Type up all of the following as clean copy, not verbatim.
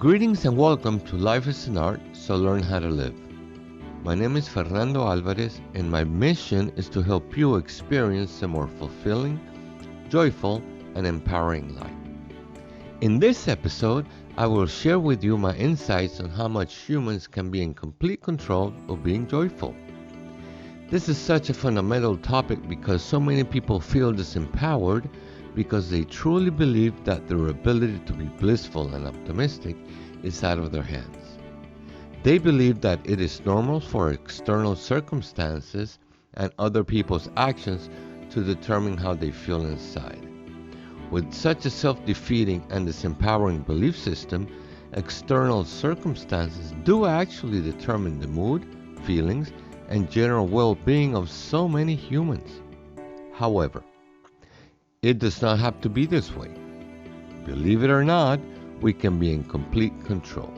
Greetings and welcome to Life is an Art, so learn how to live. My name is Fernando Alvarez, and my mission is to help you experience a more fulfilling, joyful, and empowering life. In this episode, I will share with you my insights on how much humans can be in complete control of being joyful. This is such a fundamental topic because so many people feel disempowered because they truly believe that their ability to be blissful and optimistic is out of their hands. They believe that it is normal for external circumstances and other people's actions to determine how they feel inside. With such a self-defeating and disempowering belief system, external circumstances do actually determine the mood, feelings, and general well-being of so many humans. However, it does not have to be this way. Believe it or not, we can be in complete control.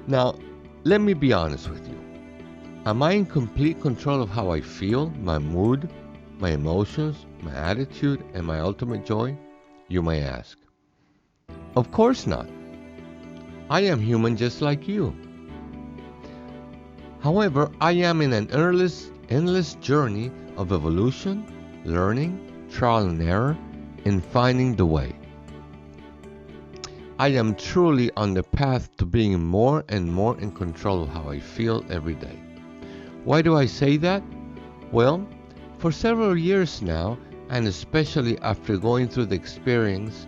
Now, let me be honest with you. Am I in complete control of how I feel, my mood, my emotions, my attitude, and my ultimate joy? You may ask. Of course not. I am human just like you. However, I am in an endless journey of evolution, learning, trial and error, and finding the way. I am truly on the path to being more and more in control of how I feel every day. Why do I say that? Well, for several years now, and especially after going through the experience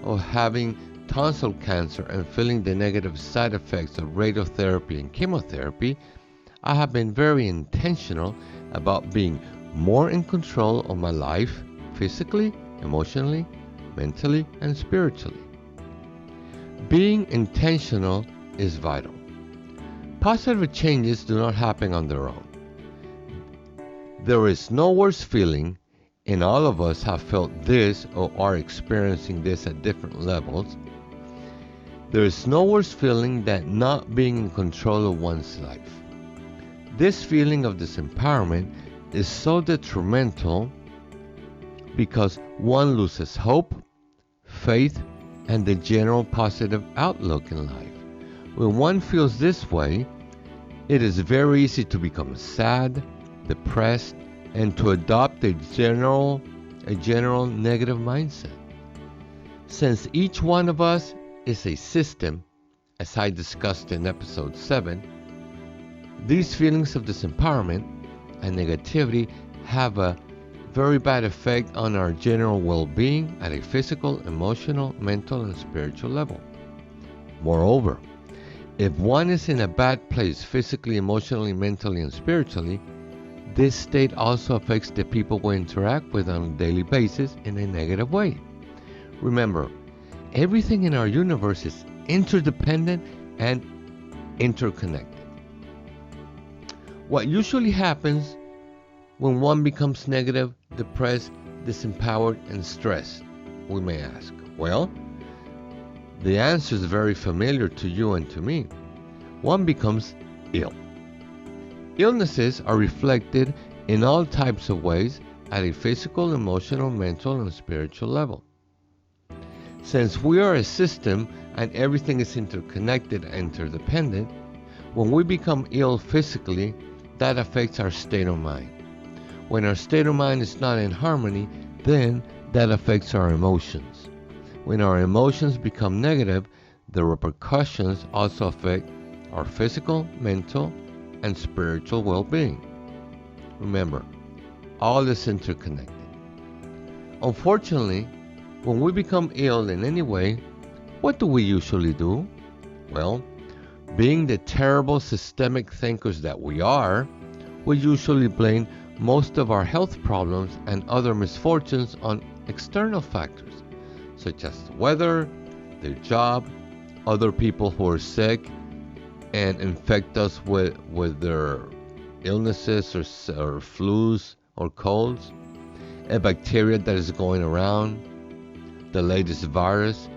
of having tonsil cancer and feeling the negative side effects of radiotherapy and chemotherapy, I have been very intentional about being more in control of my life, physically, emotionally, mentally, and spiritually. Being intentional is vital. Positive changes do not happen on their own. There is no worse feeling, and all of us have felt this or are experiencing this at different levels. There is no worse feeling than not being in control of one's life. This feeling of disempowerment is so detrimental because one loses hope, faith, and the general positive outlook in life. When one feels this way, it is very easy to become sad, depressed, and to adopt a general negative mindset. Since each one of us is a system, as I discussed in episode 7, these feelings of disempowerment and negativity have a very bad effect on our general well-being at a physical, emotional, mental, and spiritual level. Moreover, if one is in a bad place physically, emotionally, mentally, and spiritually, this state also affects the people we interact with on a daily basis in a negative way. Remember, everything in our universe is interdependent and interconnected. What usually happens when one becomes negative, depressed, disempowered, and stressed, we may ask? Well, the answer is very familiar to you and to me. One becomes ill. Illnesses are reflected in all types of ways at a physical, emotional, mental, and spiritual level. Since we are a system and everything is interconnected and interdependent, when we become ill physically, that affects our state of mind. When our state of mind is not in harmony, then that affects our emotions. When our emotions become negative, the repercussions also affect our physical, mental, and spiritual well-being. Remember, all is interconnected. Unfortunately, when we become ill in any way, what do we usually do? Well, being the terrible systemic thinkers that we are, we usually blame most of our health problems and other misfortunes on external factors, such as the weather, their job, other people who are sick and infect us with their illnesses or flus or colds, a bacteria that is going around, the latest virus,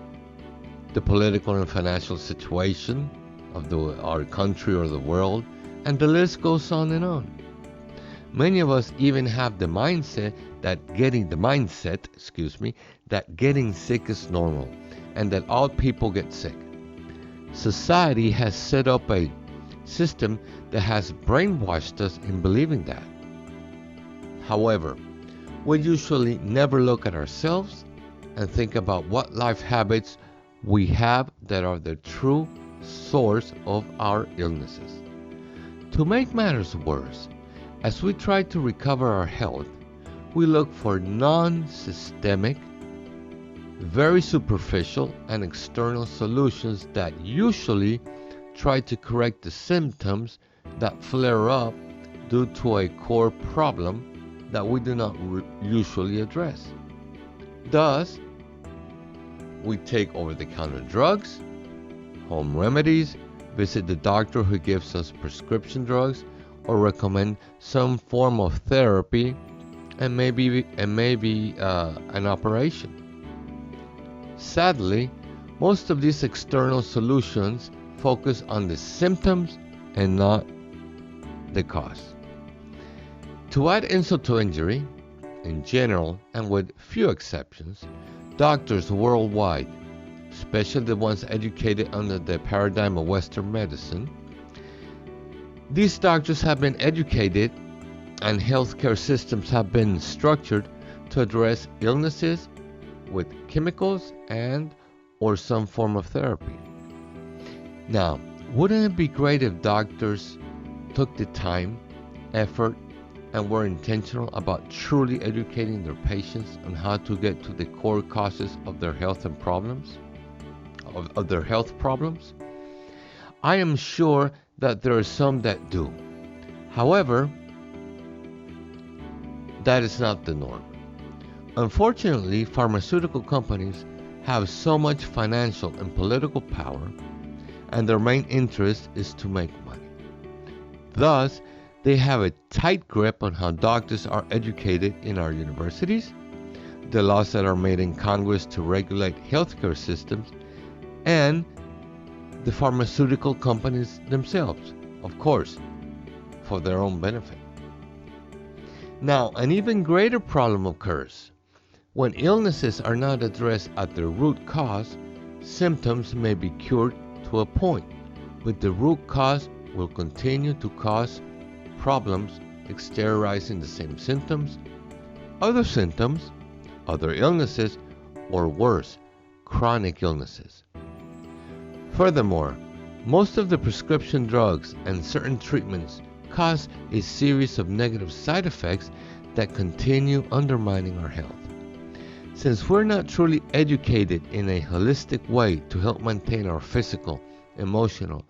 the political and financial situation of our country or the world, and the list goes on and on. Many of us even have the mindset that getting sick is normal, and that all people get sick. Society has set up a system that has brainwashed us in believing that. However, we usually never look at ourselves and think about what life habits we have that are the true source of our illnesses. To make matters worse, as we try to recover our health, we look for non-systemic, very superficial and external solutions that usually try to correct the symptoms that flare up due to a core problem that we do not usually address. Thus, we take over-the-counter drugs, home remedies, visit the doctor who gives us prescription drugs, or recommend some form of therapy and maybe an operation. Sadly, most of these external solutions focus on the symptoms and not the cause. To add insult to injury, in general and with few exceptions, doctors worldwide, especially the ones educated under the paradigm of Western medicine, these doctors have been educated and healthcare systems have been structured to address illnesses with chemicals and or some form of therapy. Now, wouldn't it be great if doctors took the time, effort, and were intentional about truly educating their patients on how to get to the core causes of their health and problems? Of their health problems? I am sure that there are some that do. However, that is not the norm. Unfortunately, pharmaceutical companies have so much financial and political power, and their main interest is to make money. Thus, they have a tight grip on how doctors are educated in our universities, the laws that are made in Congress to regulate healthcare systems, and the pharmaceutical companies themselves, of course, for their own benefit. Now, an even greater problem occurs. When illnesses are not addressed at their root cause, symptoms may be cured to a point, but the root cause will continue to cause problems, exteriorizing the same symptoms, other illnesses, or worse, chronic illnesses. Furthermore, most of the prescription drugs and certain treatments cause a series of negative side effects that continue undermining our health. Since we're not truly educated in a holistic way to help maintain our physical, emotional,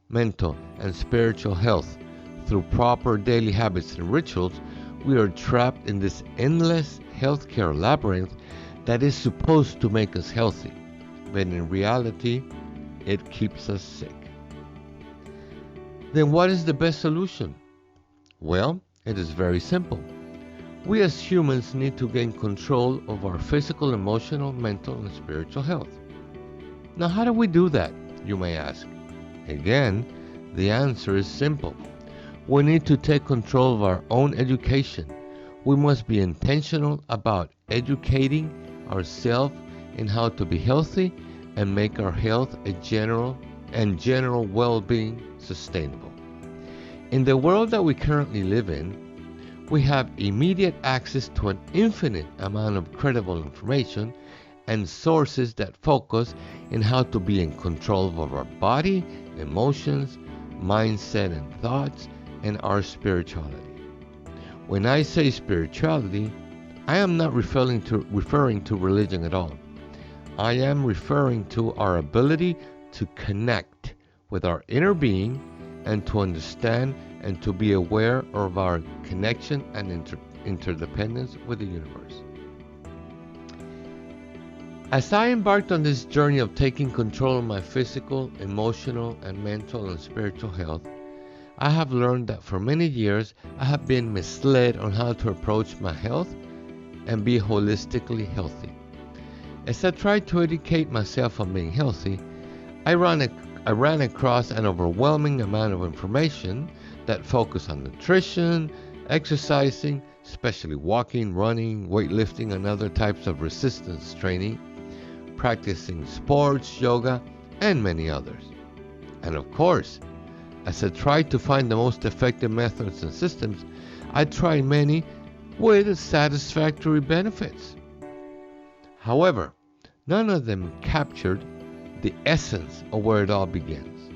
mental, and spiritual health through proper daily habits and rituals, we are trapped in this endless healthcare labyrinth that is supposed to make us healthy, but in reality, it keeps us sick. Then what is the best solution? Well, it is very simple. We as humans need to gain control of our physical, emotional, mental, and spiritual health. Now, how do we do that, you may ask? Again, the answer is simple. We need to take control of our own education. We must be intentional about educating ourselves in how to be healthy and make our health a general well-being sustainable. In the world that we currently live in, we have immediate access to an infinite amount of credible information and sources that focus in how to be in control of our body, emotions, mindset and thoughts, and our spirituality. When I say spirituality, I am not referring to religion at all. I am referring to our ability to connect with our inner being and to understand and to be aware of our connection and interdependence with the universe. As I embarked on this journey of taking control of my physical, emotional, and mental and spiritual health, I have learned that for many years I have been misled on how to approach my health and be holistically healthy. As I tried to educate myself on being healthy, I ran across an overwhelming amount of information that focused on nutrition, exercising, especially walking, running, weightlifting, and other types of resistance training, practicing sports, yoga, and many others. And of course, as I tried to find the most effective methods and systems, I tried many with satisfactory benefits. However, none of them captured the essence of where it all begins.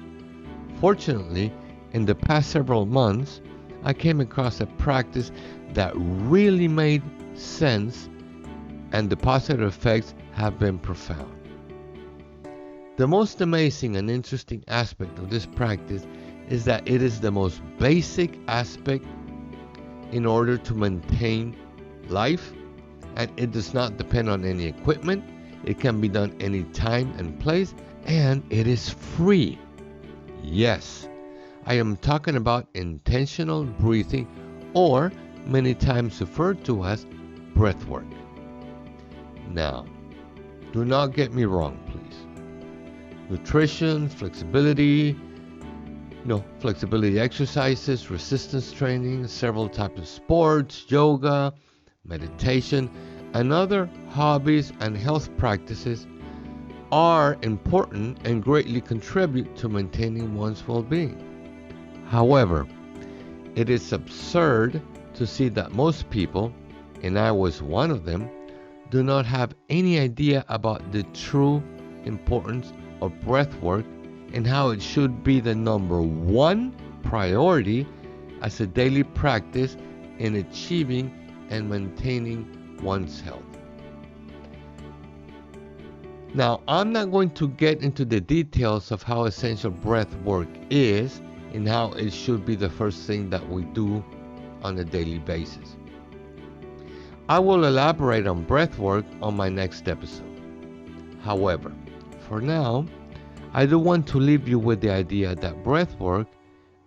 Fortunately, in the past several months, I came across a practice that really made sense, and the positive effects have been profound. The most amazing and interesting aspect of this practice is that it is the most basic aspect in order to maintain life, and it does not depend on any equipment. It can be done any time and place, and it is free. Yes, I am talking about intentional breathing, or many times referred to as breath work. Now, do not get me wrong, please. Nutrition, flexibility exercises, resistance training, several types of sports, yoga, meditation, and other hobbies and health practices are important and greatly contribute to maintaining one's well-being. However, it is absurd to see that most people, and I was one of them, do not have any idea about the true importance of breath work and how it should be the number one priority as a daily practice in achieving and maintaining one's health. Now, I'm not going to get into the details of how essential breath work is and how it should be the first thing that we do on a daily basis. I will elaborate on breath work on my next episode. However, for now, I do want to leave you with the idea that breath work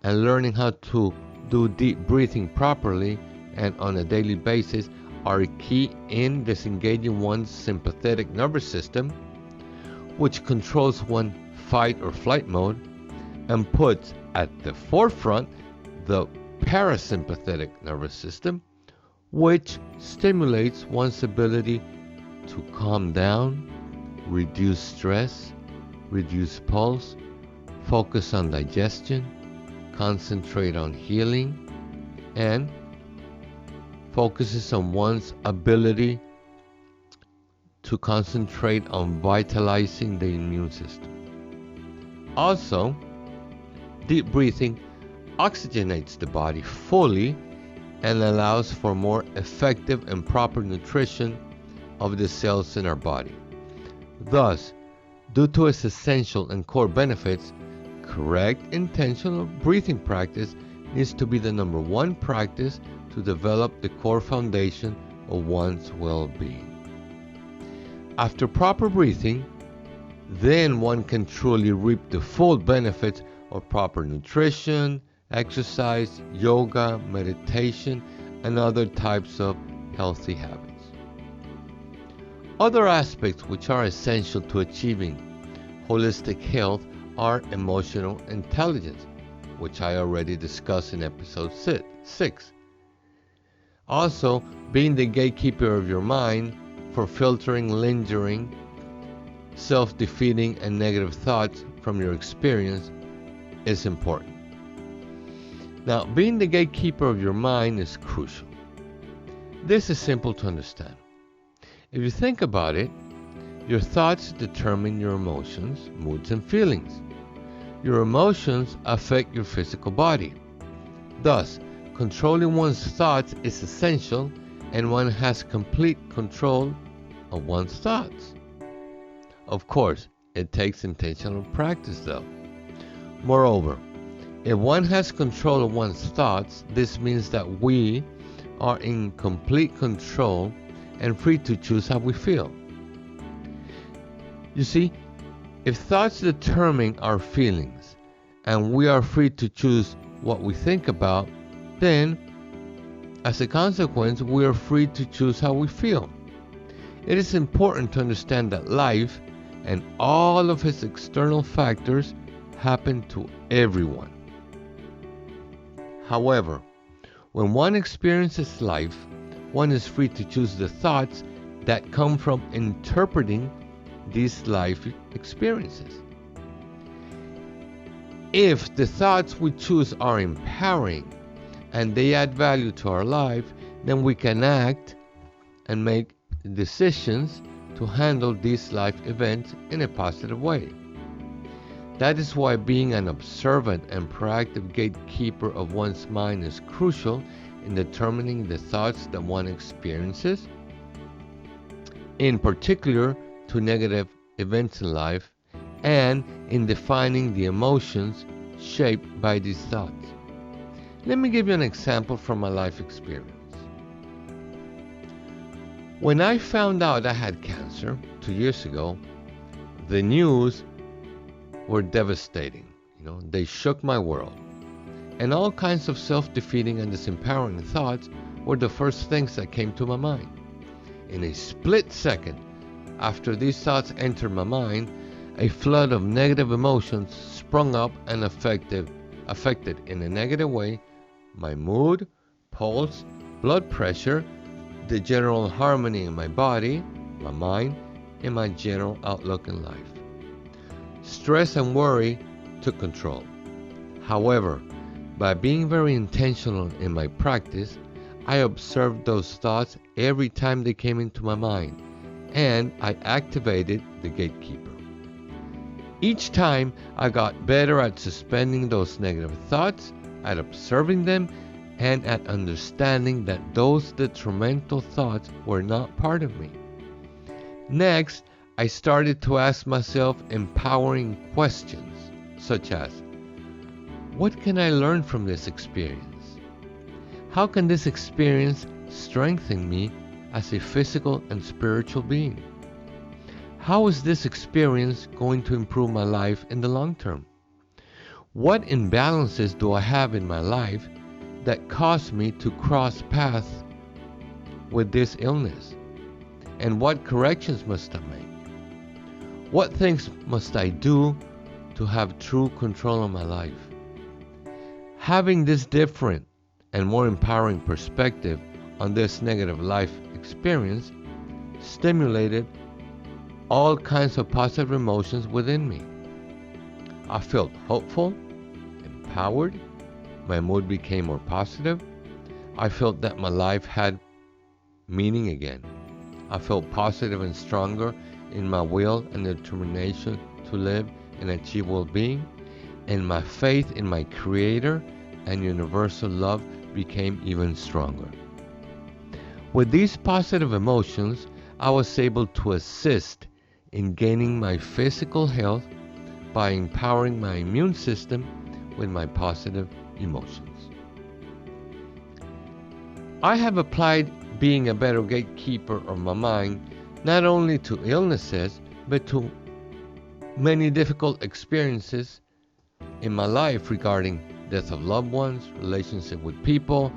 and learning how to do deep breathing properly and on a daily basis are key in disengaging one's sympathetic nervous system, which controls one's fight or flight mode, and puts at the forefront the parasympathetic nervous system, which stimulates one's ability to calm down, reduce stress, reduce pulse, focus on digestion, concentrate on healing, and focuses on one's ability to concentrate on vitalizing the immune system. Also, deep breathing oxygenates the body fully and allows for more effective and proper nutrition of the cells in our body. Thus, due to its essential and core benefits, correct intentional breathing practice needs to be the number one practice to develop the core foundation of one's well-being. After proper breathing, then one can truly reap the full benefits of proper nutrition, exercise, yoga, meditation, and other types of healthy habits. Other aspects which are essential to achieving holistic health are emotional intelligence, which I already discussed in episode 6. Also, being the gatekeeper of your mind for filtering, lingering, self-defeating, and negative thoughts from your experience is important. Now, being the gatekeeper of your mind is crucial. This is simple to understand. If you think about it, your thoughts determine your emotions, moods, and feelings. Your emotions affect your physical body. Thus, controlling one's thoughts is essential, and one has complete control of one's thoughts. Of course, it takes intentional practice though. Moreover, if one has control of one's thoughts, this means that we are in complete control and free to choose how we feel. You see, if thoughts determine our feelings and we are free to choose what we think about, then as a consequence, we are free to choose how we feel. It is important to understand that life and all of its external factors happen to everyone. However, when one experiences life, one is free to choose the thoughts that come from interpreting these life experiences. If the thoughts we choose are empowering and they add value to our life, then we can act and make decisions to handle these life events in a positive way. That is why being an observant and proactive gatekeeper of one's mind is crucial in determining the thoughts that one experiences, in particular to negative events in life, and in defining the emotions shaped by these thoughts. Let me give you an example from my life experience. When I found out I had cancer 2 years ago, the news were devastating. They shook my world. And all kinds of self-defeating and disempowering thoughts were the first things that came to my mind. In a split second after these thoughts entered my mind, a flood of negative emotions sprung up and affected in a negative way my mood, pulse, blood pressure, the general harmony in my body, my mind, and my general outlook in life. Stress and worry took control. However, by being very intentional in my practice, I observed those thoughts every time they came into my mind, and I activated the gatekeeper. Each time I got better at suspending those negative thoughts, at observing them, and at understanding that those detrimental thoughts were not part of me. Next, I started to ask myself empowering questions, such as, what can I learn from this experience? How can this experience strengthen me as a physical and spiritual being? How is this experience going to improve my life in the long term? What imbalances do I have in my life that cause me to cross paths with this illness? And what corrections must I make? What things must I do to have true control of my life? Having this different and more empowering perspective on this negative life experience stimulated all kinds of positive emotions within me. I felt hopeful, empowered, my mood became more positive. I felt that my life had meaning again. I felt positive and stronger in my will and determination to live and achieve well-being, and my faith in my Creator and universal love became even stronger. With these positive emotions, I was able to assist in gaining my physical health by empowering my immune system with my positive emotions. I have applied being a better gatekeeper of my mind not only to illnesses, but to many difficult experiences in my life regarding death of loved ones, relationship with people,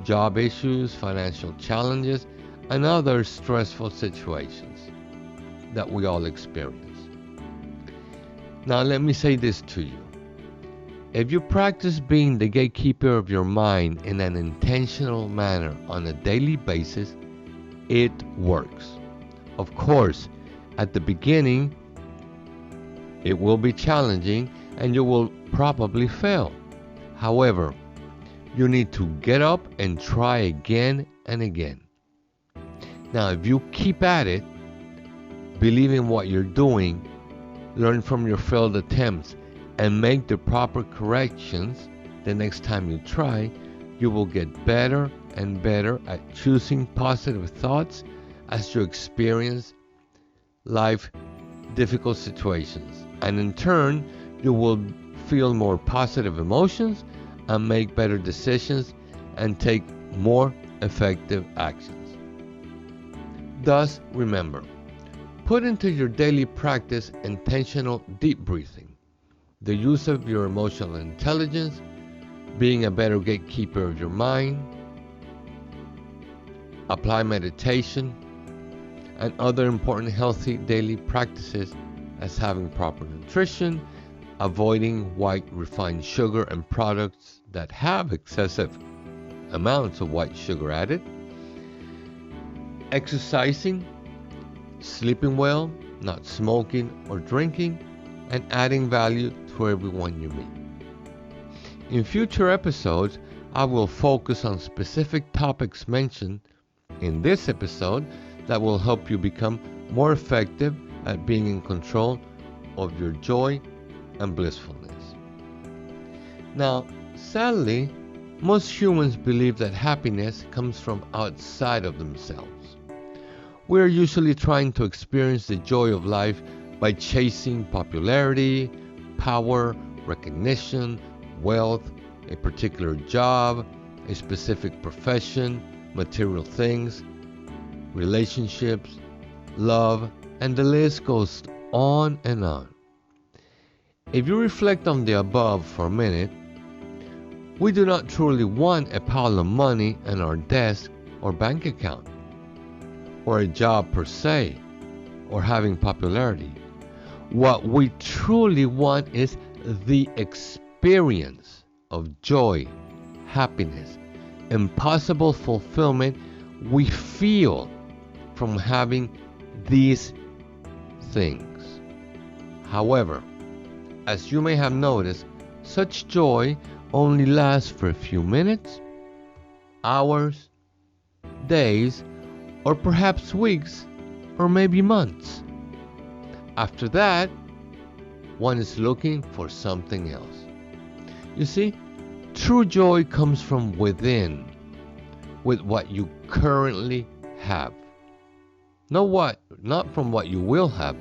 job issues, financial challenges, and other stressful situations that we all experience. Now let me say this to you. If you practice being the gatekeeper of your mind in an intentional manner on a daily basis, it works. Of course, at the beginning, it will be challenging and you will probably fail. However, you need to get up and try again and again. Now, if you keep at it, believe in what you're doing, learn from your failed attempts, and make the proper corrections the next time you try, you will get better and better at choosing positive thoughts as you experience life difficult situations. And in turn, you will feel more positive emotions and make better decisions and take more effective actions. Thus, remember, put into your daily practice intentional deep breathing, the use of your emotional intelligence, being a better gatekeeper of your mind, apply meditation, and other important healthy daily practices as having proper nutrition, avoiding white refined sugar and products that have excessive amounts of white sugar added, exercising, sleeping well, not smoking or drinking, and adding value to everyone you meet. In future episodes, I will focus on specific topics mentioned in this episode that will help you become more effective at being in control of your joy and blissfulness. Now, sadly, most humans believe that happiness comes from outside of themselves. We are usually trying to experience the joy of life by chasing popularity, power, recognition, wealth, a particular job, a specific profession, material things, relationships, love, and the list goes on and on. If you reflect on the above for a minute, we do not truly want a pile of money in our desk or bank account, or a job per se, or having popularity. What we truly want is the experience of joy, happiness, and possible fulfillment we feel from having these things. However, as you may have noticed, such joy only lasts for a few minutes, hours, days, or perhaps weeks, or maybe months. After that, one is looking for something else. You see, true joy comes from within, with what you currently have. Not from what you will have,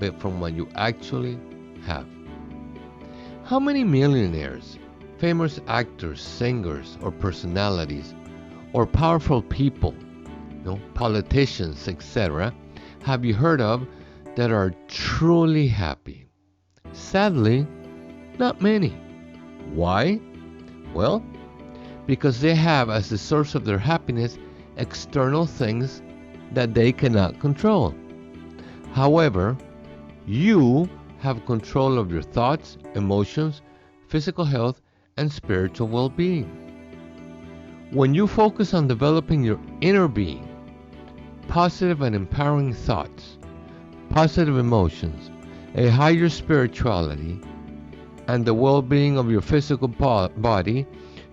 but from what you actually have. How many millionaires, famous actors, singers, or personalities, or powerful people, politicians, etc., have you heard of that are truly happy? Sadly, not many. Why? Well, because they have as the source of their happiness external things that they cannot control. However, you have control of your thoughts, emotions, physical health, and spiritual well-being. When you focus on developing your inner being, positive and empowering thoughts, positive emotions, a higher spirituality, and the well-being of your physical body,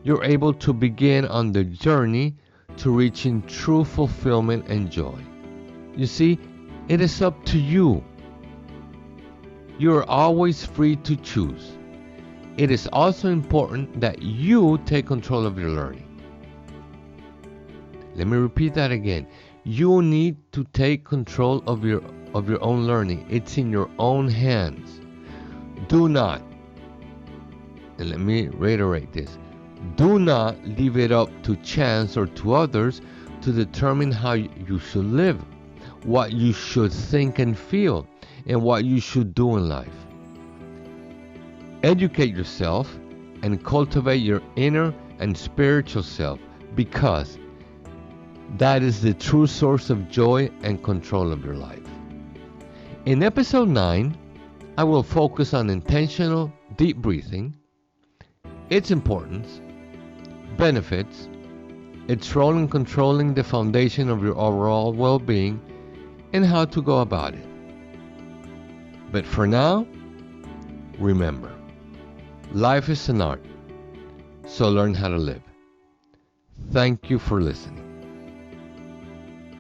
you're able to begin on the journey to reaching true fulfillment and joy. You see, it is up to you. You are always free to choose. It is also important that you take control of your learning. Let me repeat that again. You need to take control of your own learning. It's in your own hands. Do not, and let me reiterate this, do not leave it up to chance or to others to determine how you should live, what you should think and feel, and what you should do in life. Educate yourself and cultivate your inner and spiritual self, because that is the true source of joy and control of your life. In episode 9, I will focus on intentional deep breathing, its importance, benefits, its role in controlling the foundation of your overall well-being, and how to go about it. But for now, remember, life is an art, so learn how to live. Thank you for listening.